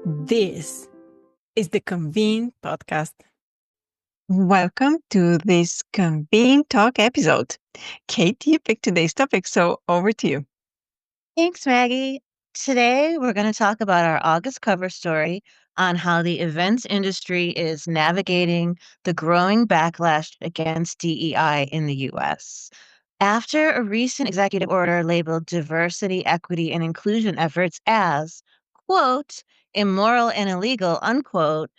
This is the Convene podcast. Welcome to this Convene Talk episode. Kate, you picked today's topic, so over to you. Thanks, Maggie. Today, we're going to talk about our August cover story on how the events industry is navigating the growing backlash against DEI in the US. After a recent executive order labeled diversity, equity, and inclusion efforts as, quote, immoral and illegal, unquote,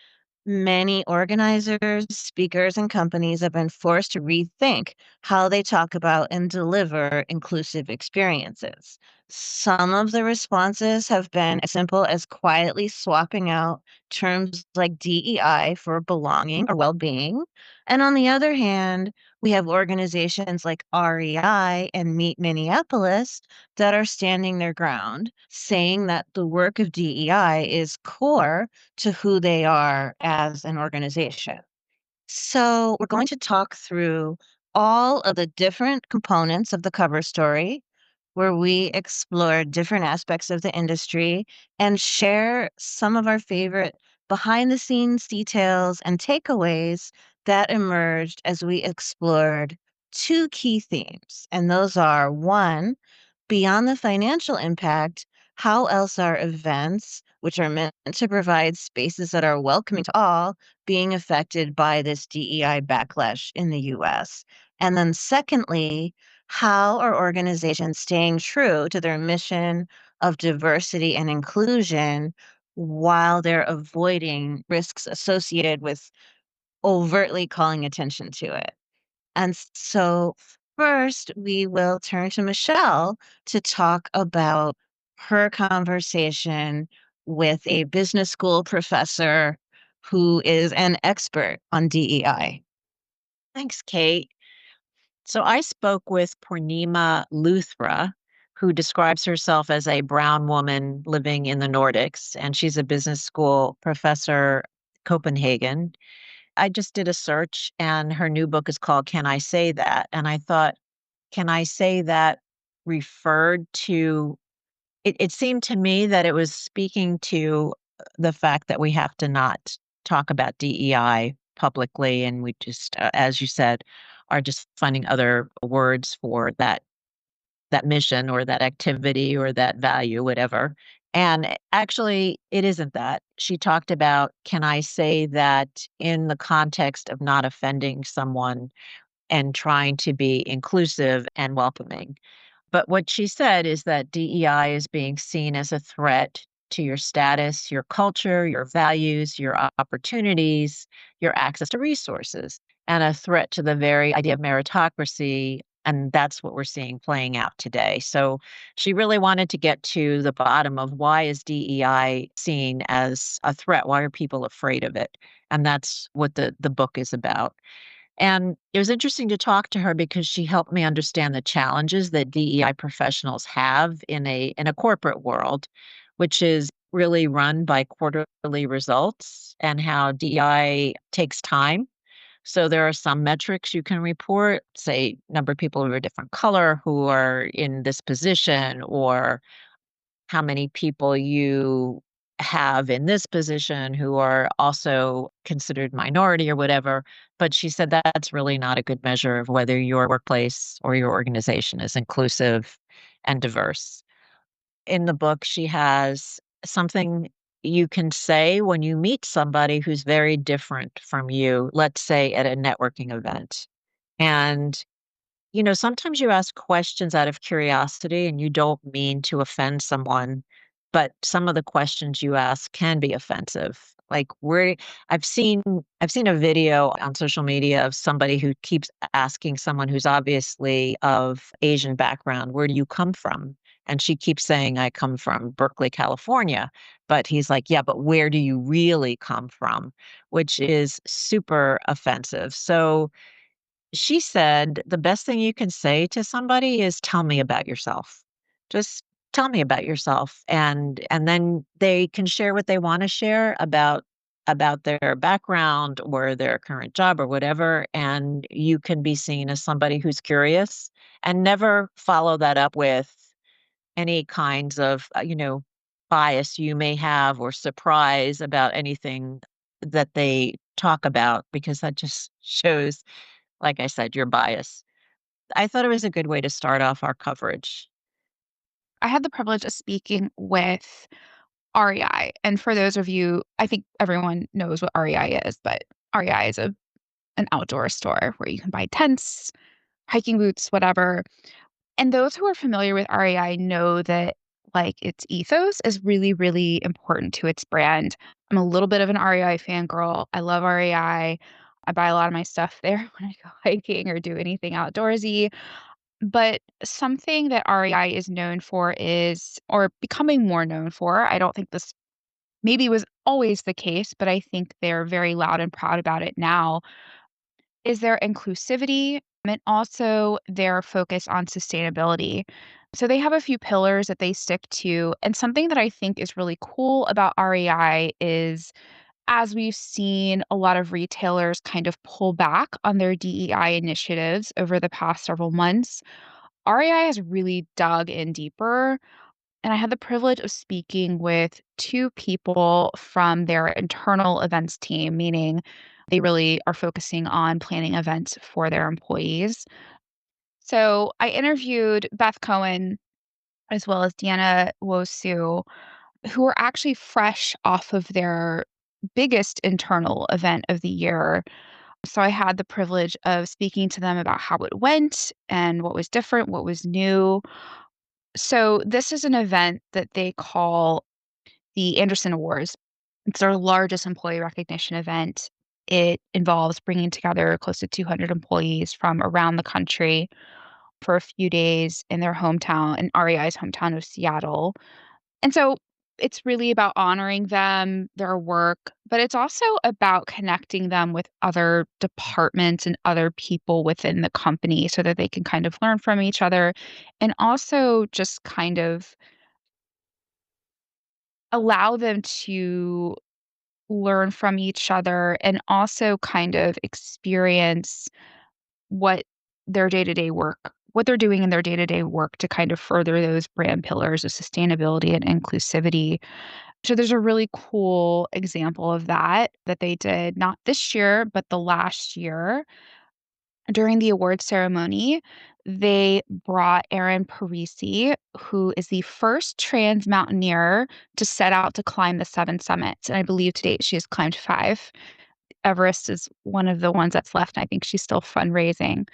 many organizers, speakers, and companies have been forced to rethink how they talk about and deliver inclusive experiences. Some of the responses have been as simple as quietly swapping out terms like DEI for belonging or well being. And on the other hand, we have organizations like REI and Meet Minneapolis that are standing their ground, saying that the work of DEI is core to who they are as an organization. So, we're going to talk through all of the different components of the cover story, where we explore different aspects of the industry and share some of our favorite behind the scenes details and takeaways that emerged as we explored two key themes. And those are one, beyond the financial impact, how else are events, which are meant to provide spaces that are welcoming to all, being affected by this DEI backlash in the US? And then, secondly, how are organizations staying true to their mission of diversity and inclusion while they're avoiding risks associated with overtly calling attention to it? And so, first, we will turn to Michelle to talk about her conversation with a business school professor who is an expert on DEI. Thanks, Kate. So I spoke with Purnima Luthra, who describes herself as a brown woman living in the Nordics, and she's a business school professor, Copenhagen. I just did a search, and her new book is called Can I Say That? And I thought, can I say that referred to it seemed to me that it was speaking to the fact that we have to not talk about DEI publicly, and we just, as you said, are just finding other words for that mission or that activity or that value, whatever. And actually, it isn't that. She talked about, can I say that in the context of not offending someone and trying to be inclusive and welcoming? But what she said is that DEI is being seen as a threat to your status, your culture, your values, your opportunities, your access to resources, and a threat to the very idea of meritocracy. And that's what we're seeing playing out today. So she really wanted to get to the bottom of why is DEI seen as a threat? Why are people afraid of it? And that's what the book is about. And it was interesting to talk to her because she helped me understand the challenges that DEI professionals have in a corporate world, which is really run by quarterly results, and how DEI takes time. So there are some metrics you can report, say number of people of a different color who are in this position, or how many people you have in this position who are also considered minority or whatever. But she said that's really not a good measure of whether your workplace or your organization is inclusive and diverse. In the book, she has something you can say when you meet somebody who's very different from you, let's say at a networking event. And sometimes you ask questions out of curiosity and you don't mean to offend someone, but some of the questions you ask can be offensive. Like where I've seen a video on social media of somebody who keeps asking someone who's obviously of Asian background, "Where do you come from?" And she keeps saying, "I come from Berkeley, California." But he's like, "Yeah, but where do you really come from?" Which is super offensive. So she said, the best thing you can say to somebody is tell me about yourself. Just tell me about yourself. And then they can share what they want to share about their background or their current job or whatever. And you can be seen as somebody who's curious, and never follow that up with any kinds of, bias you may have or surprise about anything that they talk about, because that just shows, like I said, your bias. I thought it was a good way to start off our coverage. I had the privilege of speaking with REI. And for those of you, I think everyone knows what REI is, but REI is an outdoor store where you can buy tents, hiking boots, whatever. And those who are familiar with REI know that like its ethos is really, really important to its brand. I'm a little bit of an REI fangirl. I love REI. I buy a lot of my stuff there when I go hiking or do anything outdoorsy. But something that REI is known for is, or becoming more known for, I don't think this maybe was always the case, but I think they're very loud and proud about it now, is their inclusivity and also their focus on sustainability. So they have a few pillars that they stick to. And something that I think is really cool about REI is as we've seen a lot of retailers kind of pull back on their DEI initiatives over the past several months, REI has really dug in deeper. And I had the privilege of speaking with two people from their internal events team, meaning they really are focusing on planning events for their employees. So I interviewed Beth Cohen as well as Deanna Wosu, who are actually fresh off of their biggest internal event of the year. So I had the privilege of speaking to them about how it went and what was different, what was new. So this is an event that they call the Anderson Awards. It's our largest employee recognition event. It involves bringing together close to 200 employees from around the country for a few days in their hometown, in REI's hometown of Seattle. And so it's really about honoring them, their work, but it's also about connecting them with other departments and other people within the company so that they can kind of learn from each other and also just kind of allow them to learn from each other and also kind of experience what their day-to-day work what they're doing in their day-to-day work to kind of further those brand pillars of sustainability and inclusivity. So there's a really cool example of that they did not this year, but the last year. During the award ceremony, they brought Erin Parisi, who is the first trans mountaineer to set out to climb the 7 summits. And I believe to date she has climbed 5. Everest is one of the ones that's left, and I think she's still fundraising.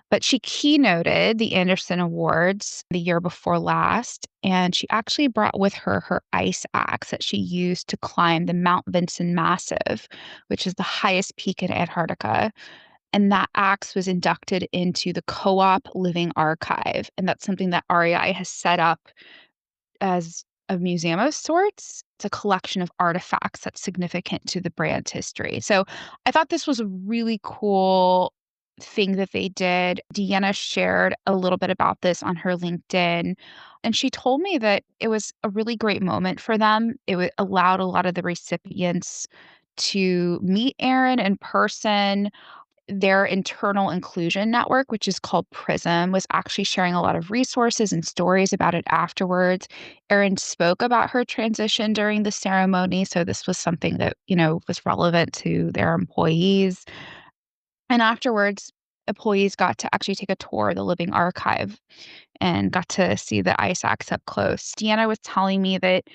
But she keynoted the Anderson Awards the year before last, and she actually brought with her her ice axe that she used to climb the Mount Vinson Massif, which is the highest peak in Antarctica. And that axe was inducted into the Co-op Living Archive. And that's something that REI has set up as a museum of sorts. It's a collection of artifacts that's significant to the brand's history. So I thought this was a really cool thing that they did. Deanna shared a little bit about this on her LinkedIn. And she told me that it was a really great moment for them. It allowed a lot of the recipients to meet Erin in person. Their internal inclusion network, which is called Prism, was actually sharing a lot of resources and stories about it afterwards. Erin spoke about her transition during the ceremony, so this was something that, was relevant to their employees. And afterwards, employees got to actually take a tour of the living archive and got to see the ice axe up close. Deanna was telling me that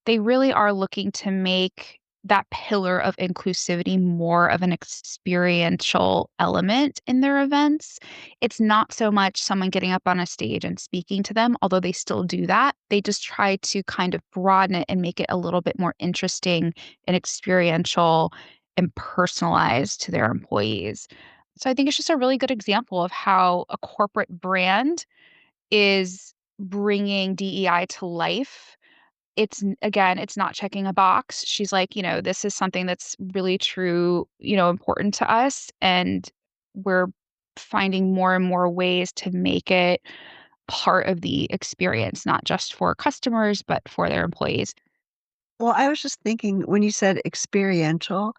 they really are looking to make that pillar of inclusivity more of an experiential element in their events. It's not so much someone getting up on a stage and speaking to them, although they still do that. They just try to kind of broaden it and make it a little bit more interesting and experiential and personalized to their employees. So I think it's just a really good example of how a corporate brand is bringing DEI to life. Again, it's not checking a box. She's like, this is something that's really true, important to us. And we're finding more and more ways to make it part of the experience, not just for customers, but for their employees. Well, I was just thinking when you said experiential,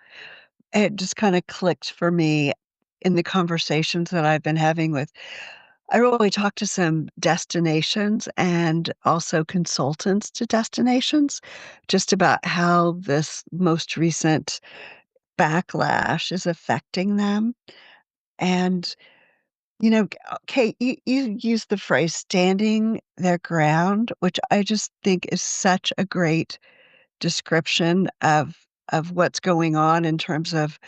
it just kinda clicked for me in the conversations that I've been having with I really talked to some destinations and also consultants to destinations just about how this most recent backlash is affecting them. And, Kate, you used the phrase standing their ground, which I just think is such a great description of what's going on in terms of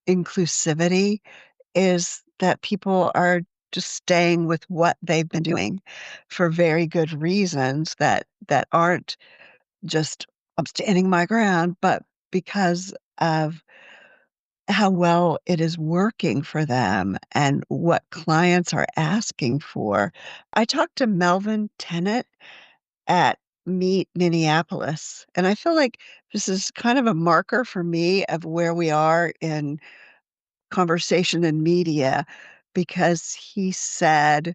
inclusivity, is that people are just staying with what they've been doing for very good reasons that aren't just, "I'm standing my ground," but because of how well it is working for them and what clients are asking for. I talked to Melvin Tennant at Meet Minneapolis, and I feel like this is kind of a marker for me of where we are in conversation and media, because he said,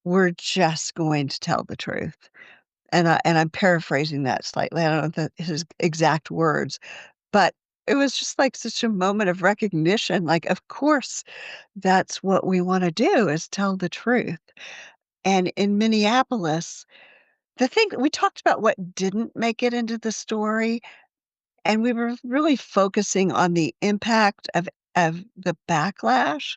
"We're just going to tell the truth." And I'm paraphrasing that slightly. I don't know if that his exact words, but it was just like such a moment of recognition, like, of course, that's what we wanna do, is tell the truth. And in Minneapolis, the thing we talked about what didn't make it into the story, and we were really focusing on the impact of the backlash,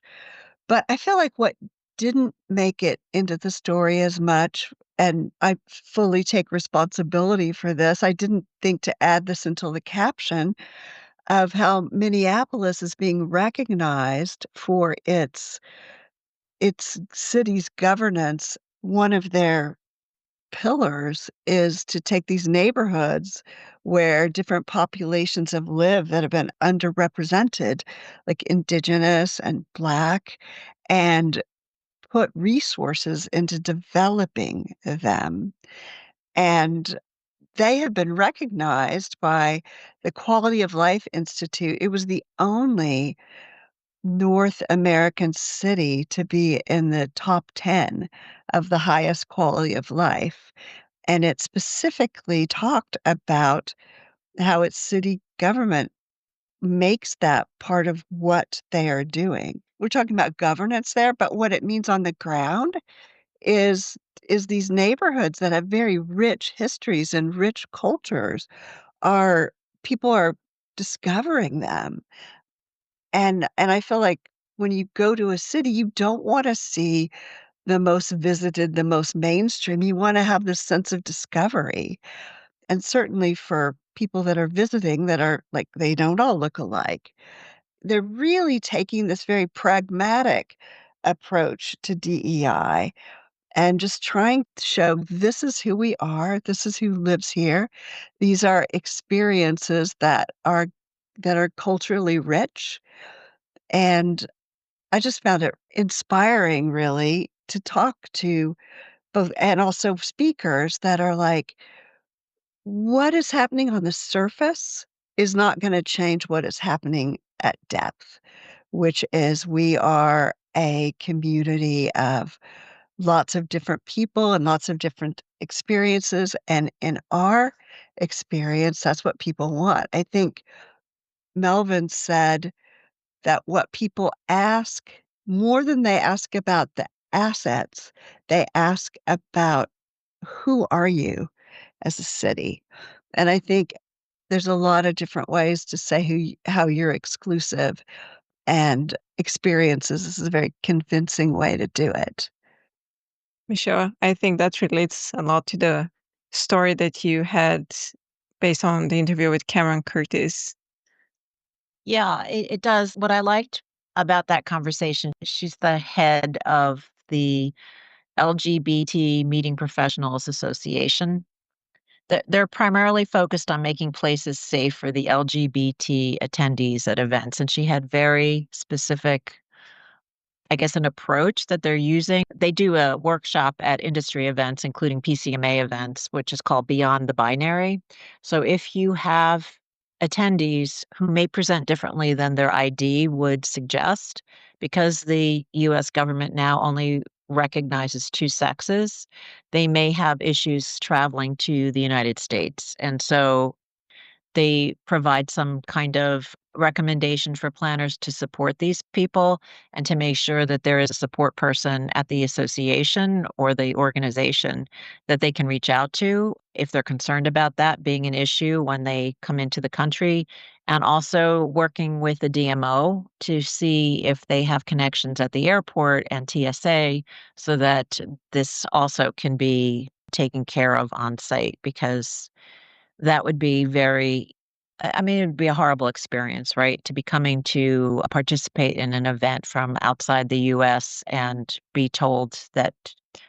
but I feel like what didn't make it into the story as much, and I fully take responsibility for this, I didn't think to add this until the caption, of how Minneapolis is being recognized for its city's governance. One of their pillars is to take these neighborhoods where different populations have lived that have been underrepresented, like Indigenous and Black, and put resources into developing them. And they have been recognized by the Quality of Life Institute. It was the only North American city to be in the top 10 of the highest quality of life, and it specifically talked about how its city government makes that part of what they are doing. We're talking about governance there, but what it means on the ground is is these neighborhoods that have very rich histories and rich cultures are people are discovering them. And I feel like when you go to a city, you don't wanna see the most visited, the most mainstream, you wanna have this sense of discovery. And certainly for people that are visiting that are like, they don't all look alike. They're really taking this very pragmatic approach to DEI and just trying to show this is who we are, this is who lives here. These are experiences that are culturally rich, and I just found it inspiring really to talk to both, and also speakers that are like, what is happening on the surface is not gonna change what is happening at depth, which is we are a community of lots of different people and lots of different experiences, and in our experience, that's what people want. I think Melvin said that what people ask more than they ask about the assets, they ask about who are you as a city? And I think there's a lot of different ways to say how you're exclusive and experiences. This is a very convincing way to do it. For sure. I think that relates a lot to the story that you had based on the interview with Cameron Curtis. Yeah, it does. What I liked about that conversation, she's the head of the LGBT Meeting Professionals Association. They're primarily focused on making places safe for the LGBT attendees at events, and she had very specific, I guess, an approach that they're using. They do a workshop at industry events, including PCMA events, which is called Beyond the Binary. So if you have attendees who may present differently than their ID would suggest, because the US government now only recognizes two sexes, they may have issues traveling to the United States. And so they provide some kind of recommendation for planners to support these people and to make sure that there is a support person at the association or the organization that they can reach out to if they're concerned about that being an issue when they come into the country. And also working with the DMO to see if they have connections at the airport and TSA so that this also can be taken care of on site, because that would be very I mean, it'd be a horrible experience, right? To be coming to participate in an event from outside the US and be told that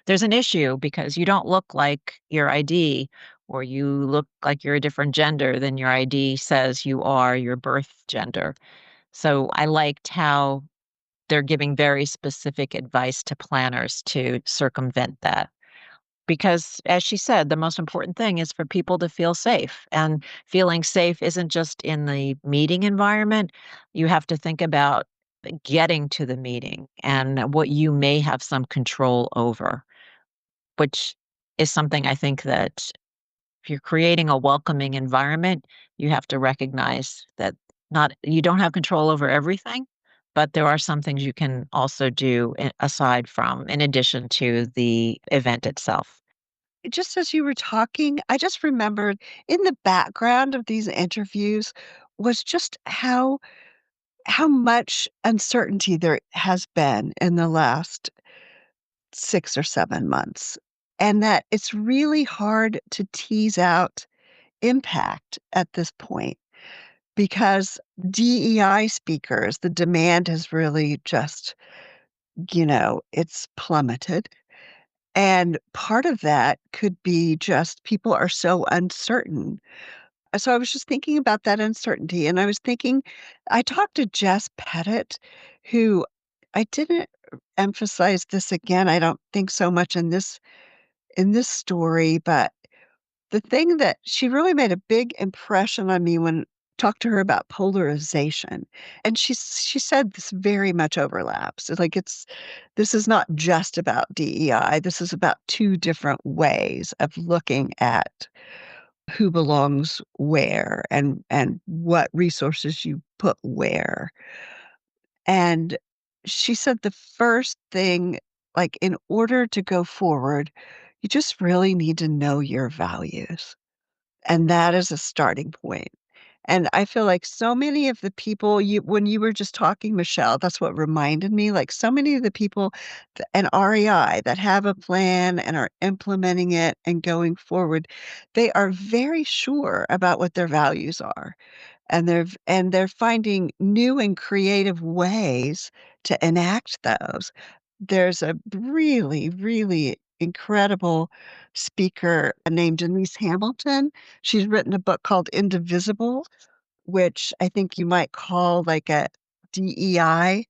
there's an issue because you don't look like your ID, or you look like you're a different gender than your ID says you are, your birth gender. So I liked how they're giving very specific advice to planners to circumvent that. Because, as she said, the most important thing is for people to feel safe. And feeling safe isn't just in the meeting environment. You have to think about getting to the meeting and what you may have some control over, which is something I think that if you're creating a welcoming environment, you have to recognize that not you don't have control over everything, but there are some things you can also do aside from, in addition to the event itself. Just as you were talking, I just remembered in the background of these interviews was just how much uncertainty there has been in the last 6 or 7 months, and that it's really hard to tease out impact at this point because DEI speakers, the demand has really just, it's plummeted. And part of that could be just people are so uncertain. So I was just thinking about that uncertainty, and I was thinking I talked to Jess Pettit, who I didn't emphasize this again, I don't think so much in this story, but the thing that she really made a big impression on me when talked to her about polarization, and she said this very much overlaps. It's like this is not just about DEI, this is about 2 different ways of looking at who belongs where and what resources you put where. And she said the first thing, like, in order to go forward, you just really need to know your values, and that is a starting point. And I feel like so many of the people you when you were just talking, Michelle, that's what reminded me, like, so many of the people and REI that have a plan and are implementing it and going forward, they are very sure about what their values are, and they're finding new and creative ways to enact those. There's a really, really incredible speaker named Denise Hamilton. She's written a book called Indivisible, which I think you might call like a DEI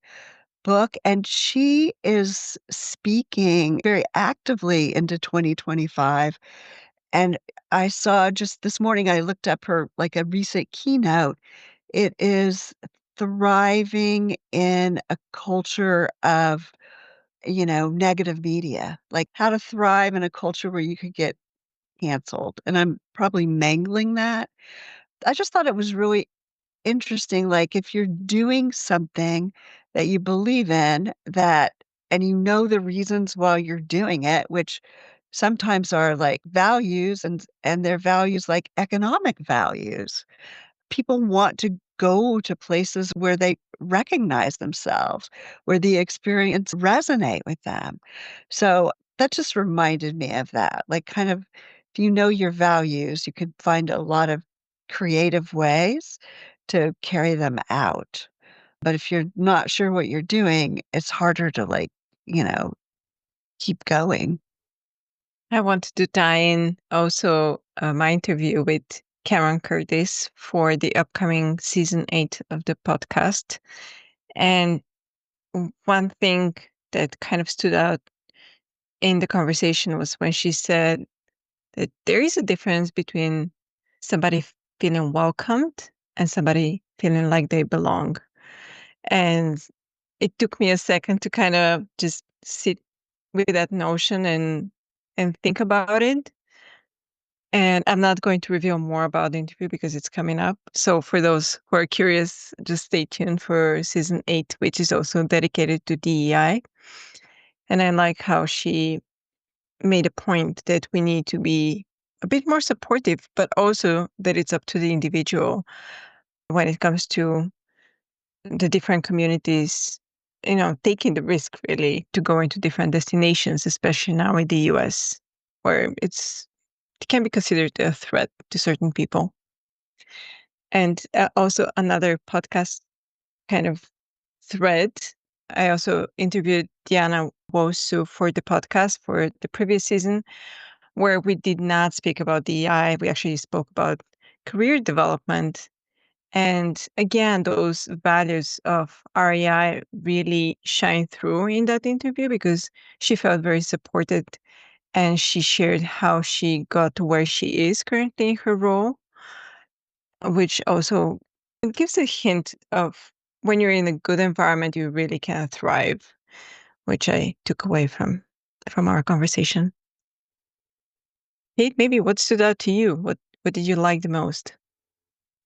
book, and she is speaking very actively into 2025. And I saw just this morning, I looked up her like a recent keynote. It is thriving in a culture of, negative media, like how to thrive in a culture where you could get canceled. And I'm probably mangling that. I just thought it was really interesting, like, if you're doing something that you believe in, that and you know the reasons why you're doing it, which sometimes are, like, values and they're values like economic values. People want to go to places where they recognize themselves, where the experience resonate with them. So, that just reminded me of that, like, kind of if you know your values, you could find a lot of creative ways to carry them out. But if you're not sure what you're doing, it's harder to, like, you know, keep going. I wanted to tie in also my interview with Karen Curtis for the upcoming season 8 of the podcast. And one thing that kind of stood out in the conversation was when she said that there is a difference between somebody feeling welcomed and somebody feeling like they belong. And it took me a second to kind of just sit with that notion and think about it. And I'm not going to reveal more about the interview because it's coming up. So for those who are curious, just stay tuned for season 8, which is also dedicated to DEI. And I like how she made a point that we need to be a bit more supportive, but also that it's up to the individual when it comes to the different communities, taking the risk really to go into different destinations, especially now in the US, where it can be considered a threat to certain people. And also another podcast kind of thread. I also interviewed Diana Wosu for the podcast for the previous season, where we did not speak about DEI. We actually spoke about career development. And again, those values of REI really shine through in that interview because she felt very supported and she shared how she got to where she is currently in her role, which also gives a hint of when you're in a good environment, you really can thrive, which I took away from our conversation. Kate, maybe what stood out to you? What did you like the most?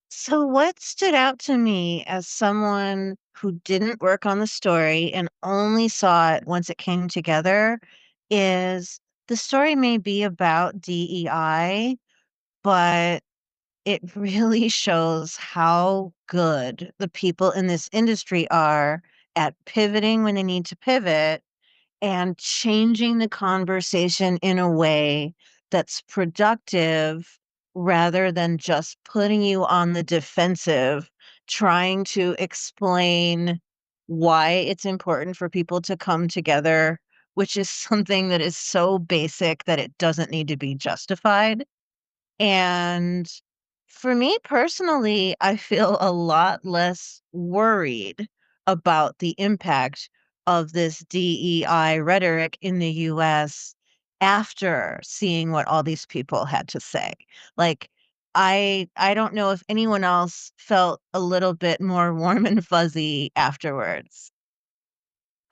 So, what stood out to me as someone who didn't work on the story and only saw it once it came together is the story may be about DEI, but it really shows how good the people in this industry are at pivoting when they need to pivot and changing the conversation in a way that's productive rather than just putting you on the defensive, trying to explain why it's important for people to come together, which is something that is so basic that it doesn't need to be justified. And for me personally, I feel a lot less worried about the impact of this DEI rhetoric in the US after seeing what all these people had to say. Like I don't know if anyone else felt a little bit more warm and fuzzy afterwards.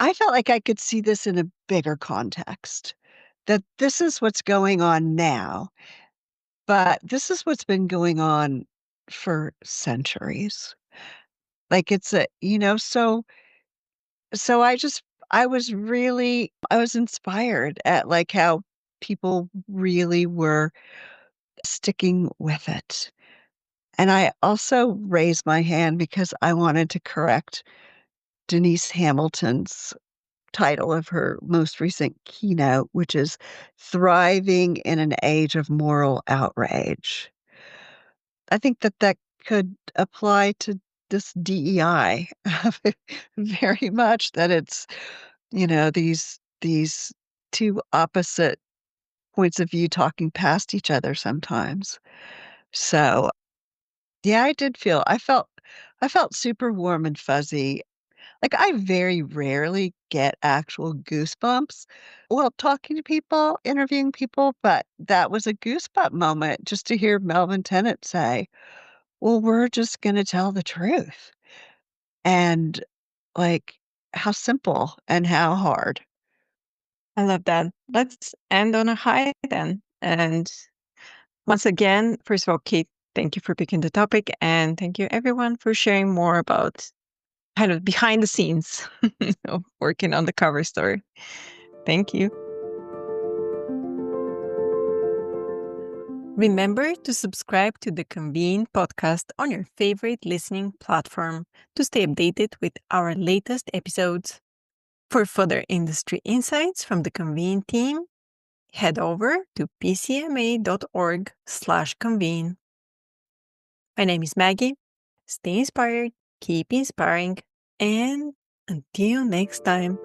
I felt like I could see this in a bigger context, that this is what's going on now, but this is what's been going on for centuries. Like it's so I was inspired at like how people really were sticking with it. And I also raised my hand because I wanted to correct Denise Hamilton's title of her most recent keynote, which is Thriving in an Age of Moral Outrage. I think that that could apply to this DEI very much, that it's, these two opposite points of view talking past each other sometimes. So, yeah, I felt super warm and fuzzy. Like, I very rarely get actual goosebumps while talking to people, interviewing people, but that was a goosebump moment just to hear Melvin Tennant say, "Well, we're just gonna tell the truth." And, like, how simple and how hard. I love that. Let's end on a high then. And once again, first of all, Kate, thank you for picking the topic. And thank you, everyone, for sharing more about kind of behind the scenes of working on the cover story. Thank you. Remember to subscribe to the Convene podcast on your favorite listening platform to stay updated with our latest episodes. For further industry insights from the Convene team, head over to pcma.org/convene. My name is Maggie. Stay inspired, keep inspiring, and until next time.